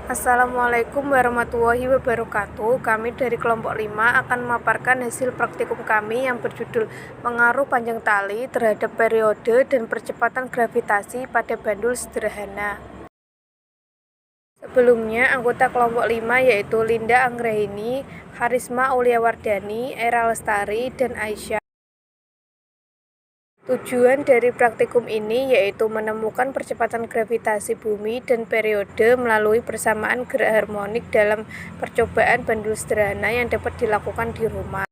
Assalamualaikum warahmatullahi wabarakatuh. Kami dari kelompok 5 akan memaparkan hasil praktikum kami yang berjudul Pengaruh Panjang Tali terhadap Periode dan Percepatan Gravitasi pada Bandul Sederhana. Sebelumnya, anggota kelompok 5 yaitu Linda Anggraini, Harisma Auliawardani, Era Lestari, dan Aisyah. Tujuan dari praktikum ini yaitu menemukan percepatan gravitasi bumi dan periode melalui persamaan gerak harmonik dalam percobaan bandul sederhana yang dapat dilakukan di rumah.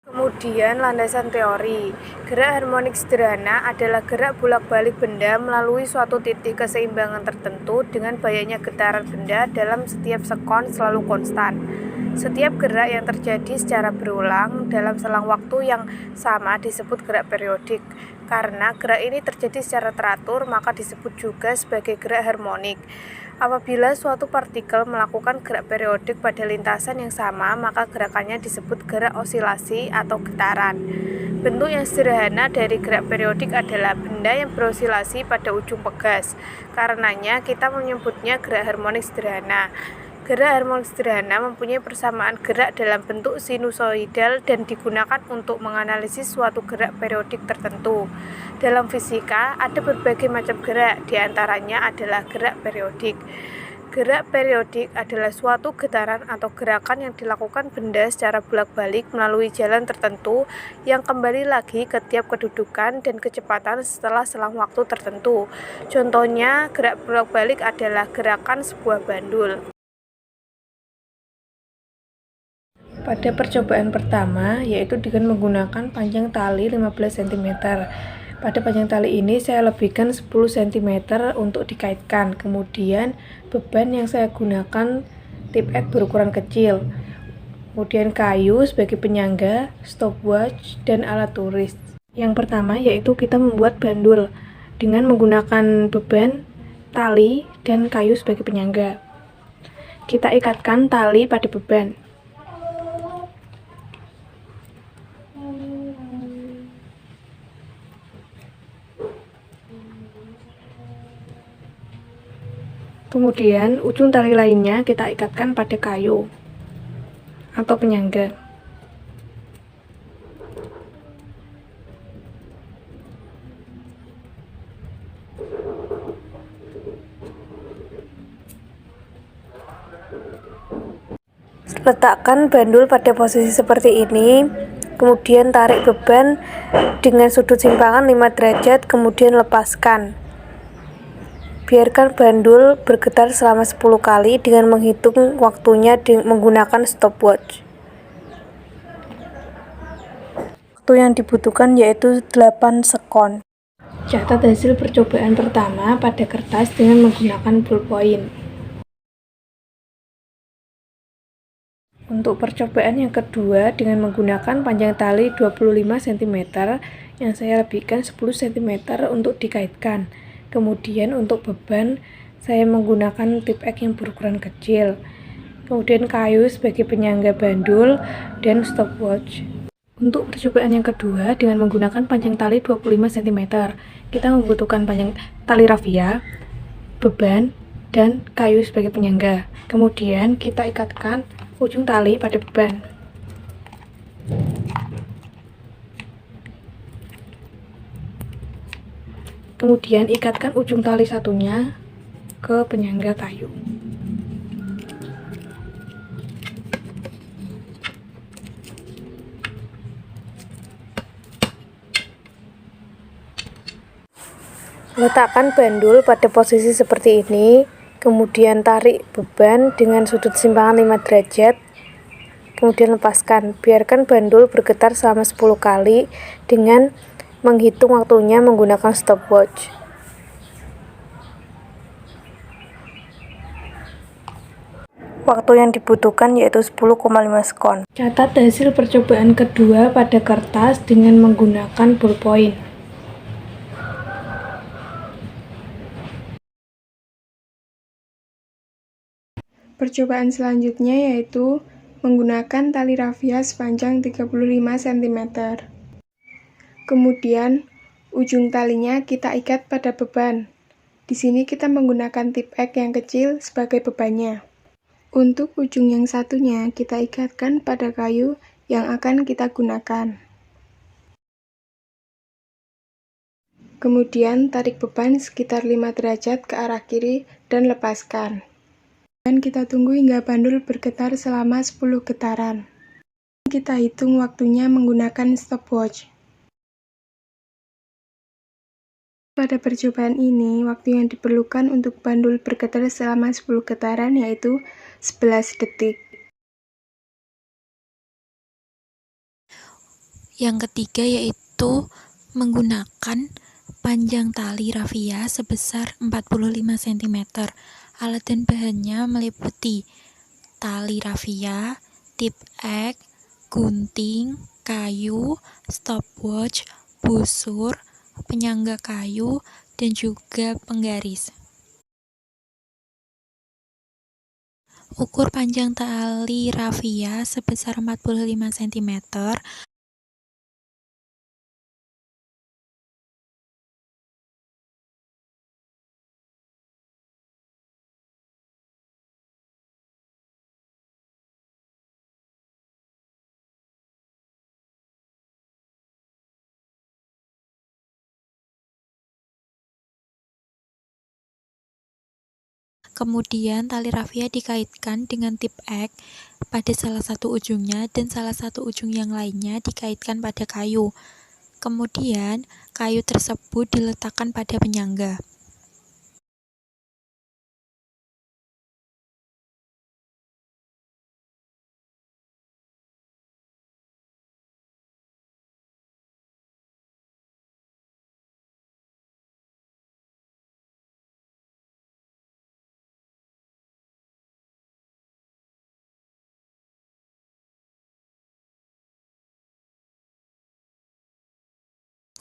Kemudian landasan teori. Gerak harmonik sederhana adalah gerak bolak-balik benda melalui suatu titik keseimbangan tertentu dengan banyaknya getaran benda dalam setiap sekon selalu konstan. Setiap gerak yang terjadi secara berulang dalam selang waktu yang sama disebut gerak periodik. Karena gerak ini terjadi secara teratur, maka disebut juga sebagai gerak harmonik. Apabila suatu partikel melakukan gerak periodik pada lintasan yang sama, maka gerakannya disebut gerak osilasi atau getaran. Bentuk yang sederhana dari gerak periodik adalah benda yang berosilasi pada ujung pegas. Karenanya, kita menyebutnya gerak harmonik sederhana. Gerak harmonik sederhana mempunyai persamaan gerak dalam bentuk sinusoidal dan digunakan untuk menganalisis suatu gerak periodik tertentu. Dalam fisika, ada berbagai macam gerak, diantaranya adalah gerak periodik. Gerak periodik adalah suatu getaran atau gerakan yang dilakukan benda secara bolak-balik melalui jalan tertentu yang kembali lagi ke tiap kedudukan dan kecepatan setelah selang waktu tertentu. Contohnya, gerak bolak-balik adalah gerakan sebuah bandul. Pada percobaan pertama, yaitu dengan menggunakan panjang tali 15 cm. Pada panjang tali ini saya lebihkan 10 cm untuk dikaitkan. Kemudian beban yang saya gunakan tip X berukuran kecil. Kemudian kayu sebagai penyangga, stopwatch, dan alat tulis. Yang pertama yaitu kita membuat bandul dengan menggunakan beban, tali, dan kayu sebagai penyangga. Kita ikatkan tali pada beban. Kemudian ujung tali lainnya kita ikatkan pada kayu atau penyangga. Letakkan bandul pada posisi seperti ini, kemudian tarik beban dengan sudut simpangan 5 derajat, kemudian lepaskan. Biarkan bandul bergetar selama 10 kali dengan menghitung waktunya menggunakan stopwatch. Waktu yang dibutuhkan yaitu 8 sekon. Catat hasil percobaan pertama pada kertas dengan menggunakan ballpoint. Untuk percobaan yang kedua dengan menggunakan panjang tali 25 cm yang saya lebihkan 10 cm untuk dikaitkan. Kemudian untuk beban saya menggunakan tip X yang berukuran kecil. Kemudian kayu sebagai penyangga bandul dan stopwatch. Untuk percobaan yang kedua dengan menggunakan panjang tali 25 cm, kita membutuhkan panjang tali rafia, beban, dan kayu sebagai penyangga. Kemudian kita ikatkan ujung tali pada beban. Kemudian ikatkan ujung tali satunya ke penyangga kayu. Letakkan bandul pada posisi seperti ini, kemudian tarik beban dengan sudut simpangan 5 derajat, kemudian lepaskan. Biarkan bandul bergetar selama 10 kali dengan menghitung waktunya menggunakan stopwatch. Waktu yang dibutuhkan yaitu 10,5 sekon. Catat hasil percobaan kedua pada kertas dengan menggunakan ballpoint. Percobaan selanjutnya yaitu menggunakan tali rafia sepanjang 35 cm. Kemudian, ujung talinya kita ikat pada beban. Di sini kita menggunakan tip X yang kecil sebagai bebannya. Untuk ujung yang satunya, kita ikatkan pada kayu yang akan kita gunakan. Kemudian tarik beban sekitar 5 derajat ke arah kiri dan lepaskan. Dan kita tunggu hingga bandul bergetar selama 10 getaran. Kita hitung waktunya menggunakan stopwatch. Pada percobaan ini, waktu yang diperlukan untuk bandul bergetar selama 10 getaran yaitu 11 detik. Yang ketiga yaitu menggunakan panjang tali rafia sebesar 45 cm. Alat dan bahannya meliputi tali rafia, tip X, gunting, kayu, stopwatch, busur, penyangga kayu, dan juga penggaris. Ukur panjang tali rafia sebesar 45 cm. Kemudian tali rafia dikaitkan dengan tip X pada salah satu ujungnya dan salah satu ujung yang lainnya dikaitkan pada kayu. Kemudian kayu tersebut diletakkan pada penyangga.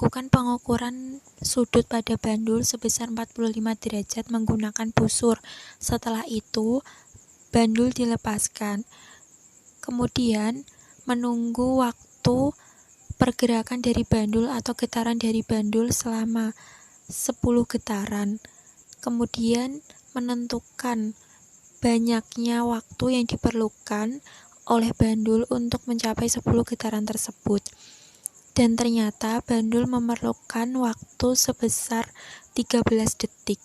Lakukan pengukuran sudut pada bandul sebesar 45 derajat menggunakan busur. Setelah itu, bandul dilepaskan. Kemudian, menunggu waktu pergerakan dari bandul atau getaran dari bandul selama 10 getaran. Kemudian, menentukan banyaknya waktu yang diperlukan oleh bandul untuk mencapai 10 getaran tersebut. Dan ternyata bandul memerlukan waktu sebesar 13 detik.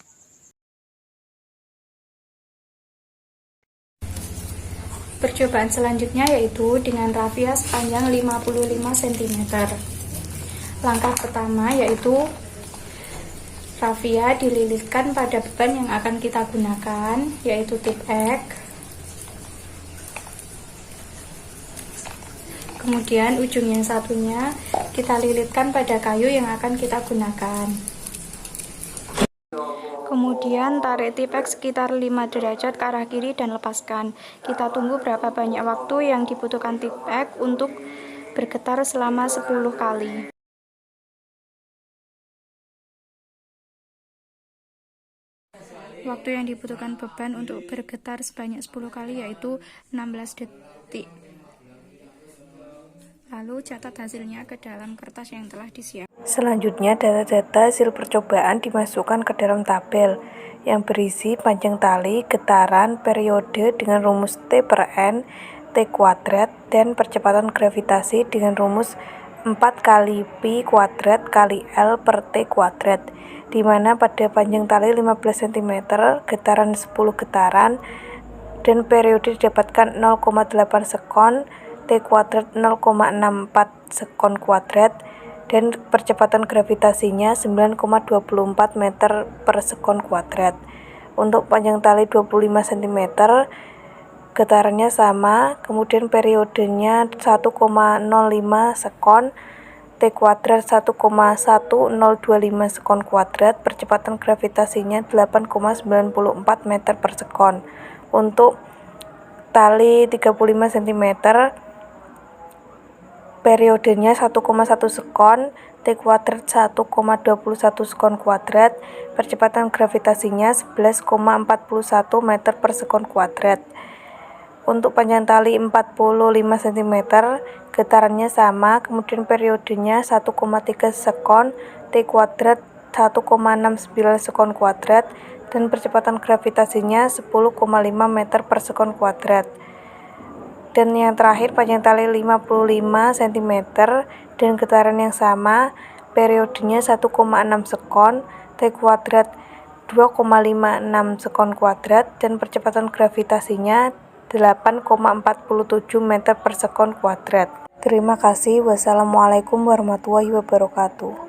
Percobaan selanjutnya yaitu dengan rafia sepanjang 55 cm. Langkah pertama yaitu rafia dililitkan pada beban yang akan kita gunakan, yaitu tip X. Kemudian ujung yang satunya kita lilitkan pada kayu yang akan kita gunakan. Kemudian tarik tip X sekitar 5 derajat ke arah kiri dan lepaskan. Kita tunggu berapa banyak waktu yang dibutuhkan tip X untuk bergetar selama 10 kali. Waktu yang dibutuhkan beban untuk bergetar sebanyak 10 kali yaitu 16 detik. Lalu catat hasilnya ke dalam kertas yang telah disiapkan. Selanjutnya, data-data hasil percobaan dimasukkan ke dalam tabel yang berisi panjang tali, getaran, periode dengan rumus T per N, T kuadrat, dan percepatan gravitasi dengan rumus 4 kali Pi kuadrat kali L per T kuadrat, di mana pada panjang tali 15 cm, getaran 10 getaran, dan periode didapatkan 0,8 sekon, T kuadrat 0,64 sekon kuadrat, dan percepatan gravitasinya 9,24 meter per sekon kuadrat. Untuk panjang tali 25 cm, getarannya sama, kemudian periodenya 1,05 sekon, T kuadrat 1,1025 sekon kuadrat, percepatan gravitasinya 8,94 meter per sekon. Untuk tali 35 cm, periodenya 1,1 sekon, T kuadrat 1,21 sekon kuadrat, percepatan gravitasinya 11,41 meter per sekon kuadrat. Untuk panjang tali 45 cm, getarannya sama, kemudian periodenya 1,3 sekon, T kuadrat 1,69 sekon kuadrat dan percepatan gravitasinya 10,5 meter per sekon kuadrat. Dan yang terakhir panjang tali 55 cm dan getaran yang sama, periodenya 1,6 sekon, T kuadrat 2,56 sekon kuadrat dan percepatan gravitasinya 8,47 meter per sekon kuadrat. Terima kasih. Wassalamualaikum warahmatullahi wabarakatuh.